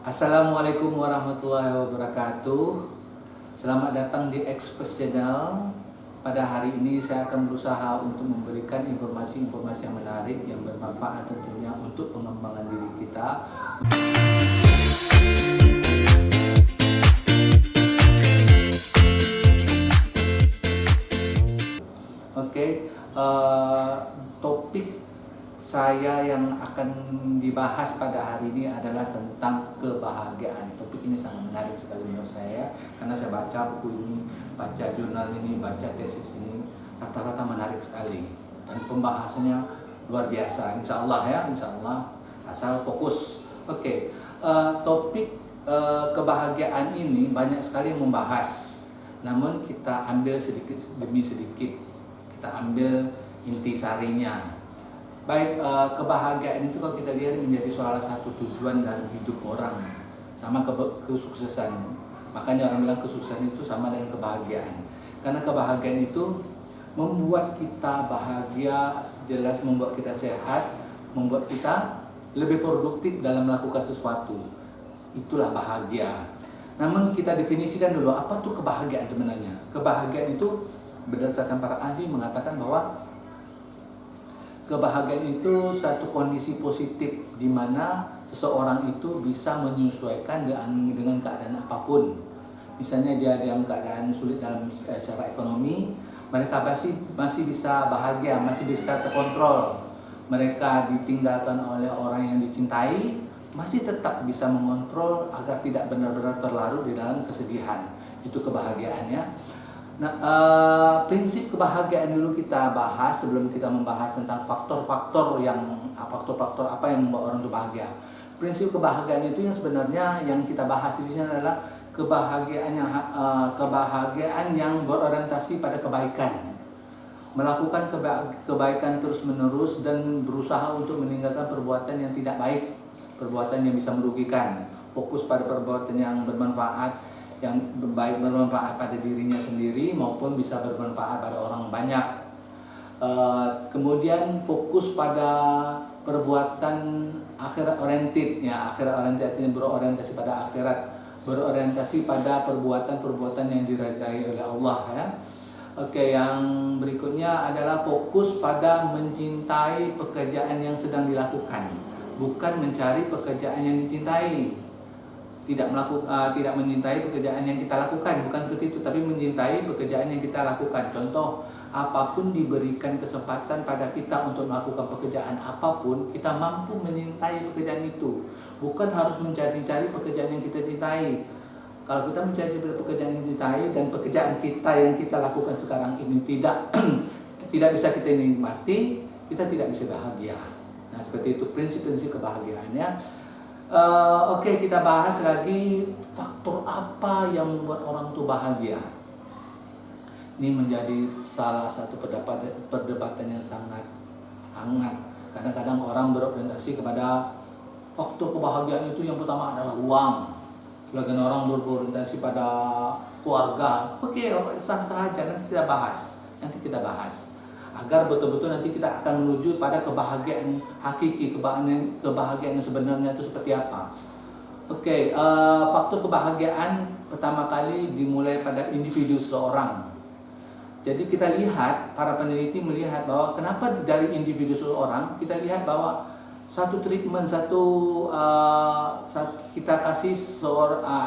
Assalamualaikum warahmatullahi wabarakatuh. Selamat datang di Express Channel. Pada hari ini saya akan berusaha untuk memberikan informasi-informasi yang menarik, yang bermanfaat tentunya untuk pengembangan diri kita. Oke, topik saya yang akan dibahas pada hari ini adalah tentang kebahagiaan. Topik ini sangat menarik sekali menurut saya karena saya baca buku ini, baca jurnal ini, baca tesis ini, rata-rata menarik sekali dan pembahasannya luar biasa. Insya Allah ya, insya Allah, asal fokus. Oke, topik kebahagiaan ini banyak sekali yang membahas, namun kita ambil sedikit demi sedikit, kita ambil intisarinya. Baik, kebahagiaan itu kalau kita lihat menjadi salah satu tujuan dalam hidup orang, sama kesuksesan. Makanya orang bilang kesuksesan itu sama dengan kebahagiaan. Karena kebahagiaan itu membuat kita bahagia, jelas membuat kita sehat, membuat kita lebih produktif dalam melakukan sesuatu. Itulah bahagia. Namun kita definisikan dulu apa tuh kebahagiaan sebenarnya. Kebahagiaan itu berdasarkan para ahli mengatakan bahwa kebahagiaan itu satu kondisi positif di mana seseorang itu bisa menyesuaikan dengan keadaan apapun. Misalnya dia dalam keadaan sulit dalam secara ekonomi, mereka masih bisa bahagia, masih bisa terkontrol. Mereka ditinggalkan oleh orang yang dicintai, masih tetap bisa mengontrol agar tidak benar-benar terlarut di dalam kesedihan. Itu kebahagiaannya. Nah, prinsip kebahagiaan dulu kita bahas sebelum kita membahas tentang faktor-faktor apa yang membuat orang itu bahagia. Prinsip kebahagiaan itu yang sebenarnya yang kita bahas di sini adalah kebahagiaan yang berorientasi pada kebaikan. Melakukan kebaikan terus-menerus dan berusaha untuk meninggalkan perbuatan yang tidak baik, perbuatan yang bisa merugikan, fokus pada perbuatan yang bermanfaat, yang baik bermanfaat pada dirinya sendiri maupun bisa bermanfaat pada orang banyak. Kemudian fokus pada perbuatan akhirat oriented, ya akhirat oriented ini berorientasi pada akhirat, berorientasi pada perbuatan-perbuatan yang diridai oleh Allah ya. Oke, yang berikutnya adalah fokus pada mencintai pekerjaan yang sedang dilakukan, bukan mencari pekerjaan yang dicintai. Tidak mencintai pekerjaan yang kita lakukan, bukan seperti itu, tapi mencintai pekerjaan yang kita lakukan. Contoh, apapun diberikan kesempatan pada kita untuk melakukan pekerjaan apapun, kita mampu mencintai pekerjaan itu, bukan harus mencari-cari pekerjaan yang kita cintai. Kalau kita mencari pekerjaan yang cintai dan pekerjaan kita yang kita lakukan sekarang ini tidak bisa kita nikmati, kita tidak bisa bahagia. Nah, seperti itu prinsip-prinsip kebahagiaannya. Oke, kita bahas lagi faktor apa yang membuat orang itu bahagia. Ini menjadi salah satu perdebatan yang sangat hangat. Kadang-kadang orang berorientasi kepada faktor kebahagiaan itu yang pertama adalah uang. Sebagian orang berorientasi pada keluarga. Oke, sah-sah aja, nanti kita bahas. Agar betul-betul nanti kita akan menuju pada kebahagiaan hakiki, kebahagiaan yang sebenarnya itu seperti apa. Oke, faktor kebahagiaan pertama kali dimulai pada individu seseorang. Jadi kita lihat, para peneliti melihat bahwa kenapa dari individu seseorang, kita lihat bahwa satu treatment, kita kasih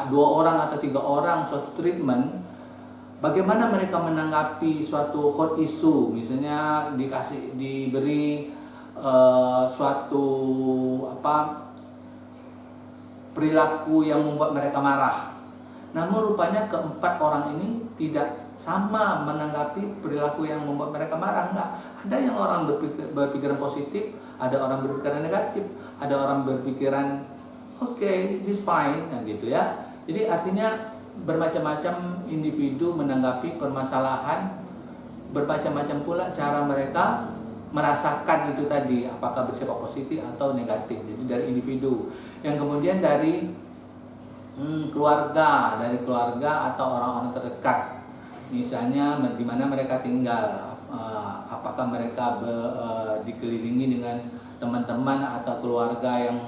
dua orang atau tiga orang suatu treatment, bagaimana mereka menanggapi suatu hot issue, misalnya diberi suatu perilaku yang membuat mereka marah. Namun rupanya keempat orang ini tidak sama menanggapi perilaku yang membuat mereka marah. Enggak. Ada yang orang berpikiran positif, ada orang berpikiran negatif, ada orang berpikiran okay, this fine, nah gitu ya. Jadi artinya bermacam-macam individu menanggapi permasalahan, bermacam-macam pula cara mereka merasakan itu tadi, apakah bersifat positif atau negatif. Jadi dari individu, yang kemudian dari keluarga atau orang-orang terdekat, misalnya di mana mereka tinggal, apakah mereka dikelilingi dengan teman-teman atau keluarga yang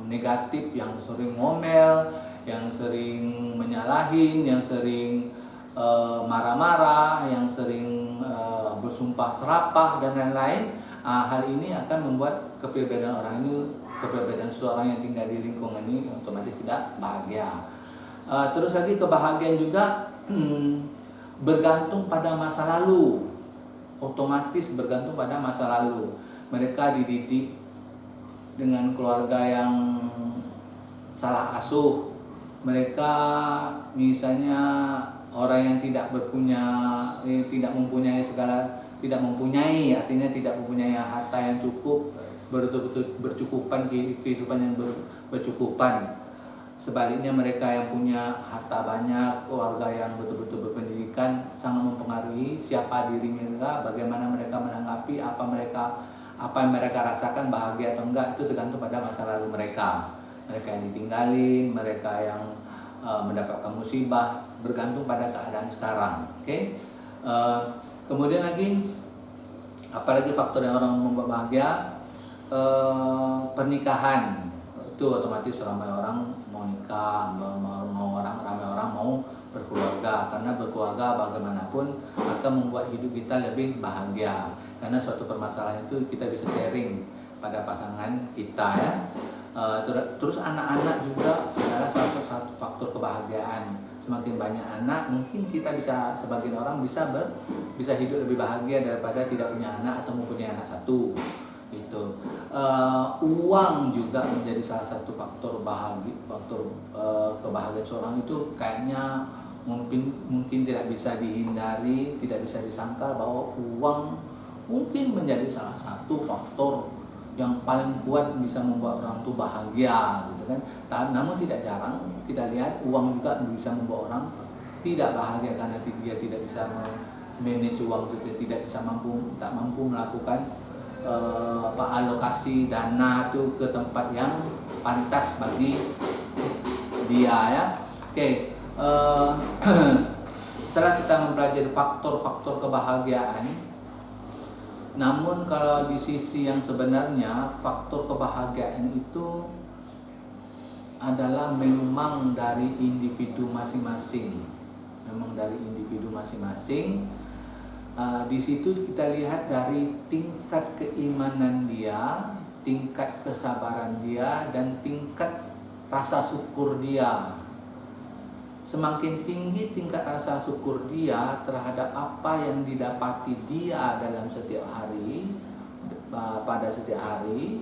negatif, yang sering ngomel, yang sering menyalahin, yang sering marah-marah, yang sering bersumpah serapah dan lain-lain. Hal ini akan membuat kepribadian orang ini, kepribadian seseorang yang tinggal di lingkungan ini otomatis tidak bahagia. Terus lagi kebahagiaan juga bergantung pada masa lalu, otomatis bergantung pada masa lalu. Mereka dididik dengan keluarga yang salah asuh, mereka misalnya orang yang tidak mempunyai artinya tidak mempunyai harta yang cukup, betul-betul bercukupan, kehidupan yang bercukupan. Sebaliknya mereka yang punya harta banyak, keluarga yang betul-betul berpendidikan, sangat mempengaruhi siapa diri mereka, bagaimana mereka menanggapi apa yang mereka rasakan, bahagia atau enggak, itu tergantung pada masa lalu mereka. Mereka yang ditinggalin, mereka yang mendapatkan musibah, bergantung pada keadaan sekarang. Oke. Kemudian lagi, apalagi faktor yang orang membuat bahagia, pernikahan. Itu otomatis ramai orang mau nikah, ramai orang mau berkeluarga, karena berkeluarga bagaimanapun akan membuat hidup kita lebih bahagia, karena suatu permasalahan itu kita bisa sharing pada pasangan kita ya. Terus anak-anak juga adalah salah satu faktor kebahagiaan. Semakin banyak anak, mungkin kita bisa, sebagian orang bisa hidup lebih bahagia daripada tidak punya anak atau mempunyai anak satu. Itu uang juga menjadi salah satu faktor kebahagiaan seorang. Itu kayaknya mungkin tidak bisa dihindari, tidak bisa disangkal bahwa uang mungkin menjadi salah satu faktor yang paling kuat bisa membuat orang itu bahagia, gitu kan. Namun tidak jarang kita lihat uang juga bisa membuat orang tidak bahagia, karena dia tidak bisa manage uang itu, tak mampu melakukan alokasi dana itu ke tempat yang pantas bagi dia ya. Oke. Setelah kita mempelajari faktor-faktor kebahagiaan, namun kalau di sisi yang sebenarnya faktor kebahagiaan itu adalah memang dari individu masing-masing. Di situ kita lihat dari tingkat keimanan dia, tingkat kesabaran dia, dan tingkat rasa syukur dia. Semakin tinggi tingkat rasa syukur dia terhadap apa yang didapati dia dalam setiap hari, pada setiap hari,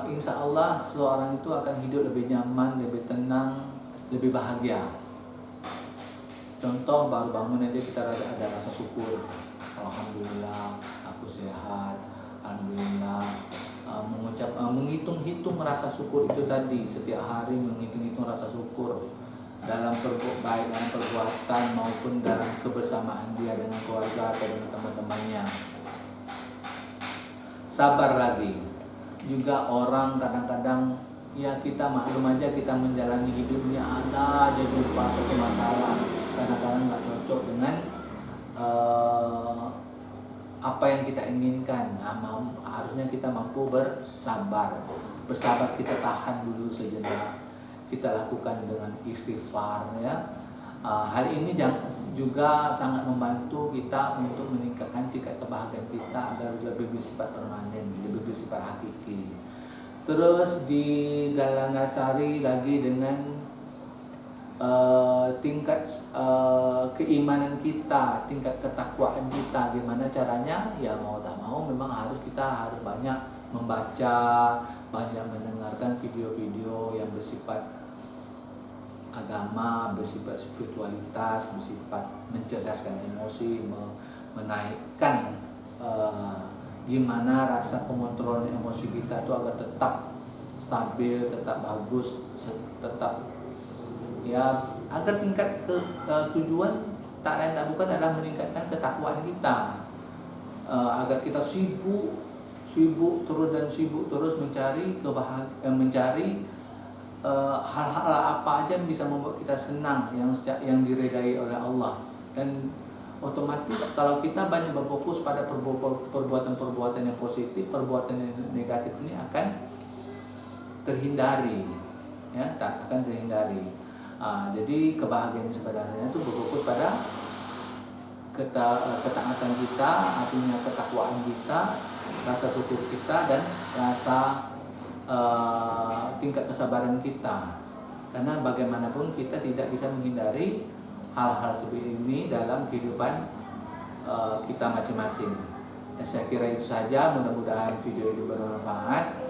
insya Allah seorang itu akan hidup lebih nyaman, lebih tenang, lebih bahagia. Contoh, baru bangun aja kita ada rasa syukur. Alhamdulillah aku sehat. Alhamdulillah. Menghitung-hitung rasa syukur itu tadi, setiap hari menghitung-hitung rasa syukur dalam baik dalam perbuatan maupun dalam kebersamaan dia dengan keluarga atau dengan teman-temannya. Sabar lagi. Juga orang kadang-kadang, ya kita maklum aja, kita menjalani hidupnya ada aja jumpa suatu masalah, kadang-kadang nggak cocok dengan apa yang kita inginkan. Harusnya kita mampu bersabar, kita tahan dulu sejenak, kita lakukan dengan istighfar ya. Hal ini juga sangat membantu kita untuk meningkatkan tingkat kebahagiaan kita agar lebih bersifat permanen, lebih bersifat hakiki. Terus di dalam dasari lagi dengan tingkat keimanan kita, tingkat ketakwaan kita. Gimana caranya? Ya mau tak mau memang kita harus banyak membaca, banyak mendengarkan video-video yang bersifat agama, bersifat spiritualitas, bersifat mencerdaskan emosi, menaikkan gimana rasa pengontrolan emosi kita itu agar tetap stabil, tetap bagus, tetap ya, agar tingkat tujuan tak lain tak bukan adalah meningkatkan ketakwaan kita, agar kita sibuk terus mencari hal-hal apa aja yang bisa membuat kita senang, yang diredai oleh Allah. Dan otomatis kalau kita banyak berfokus pada perbuatan-perbuatan yang positif, perbuatan yang negatif ini akan terhindari, ya, tak akan terhindari. Jadi kebahagiaan sebenarnya itu berfokus pada ketaatan kita, artinya ketakwaan kita, rasa syukur kita, dan rasa tingkat kesabaran kita. Karena bagaimanapun kita tidak bisa menghindari hal-hal seperti ini dalam kehidupan kita masing-masing. Ya, saya kira itu saja. Mudah-mudahan video ini bermanfaat.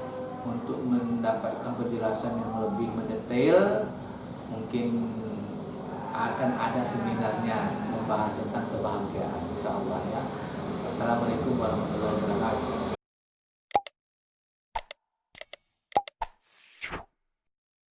Untuk mendapatkan penjelasan yang lebih mendetail, mungkin akan ada seminarnya membahas tentang kebahagiaan, insyaallah ya. Assalamualaikum warahmatullahi wabarakatuh.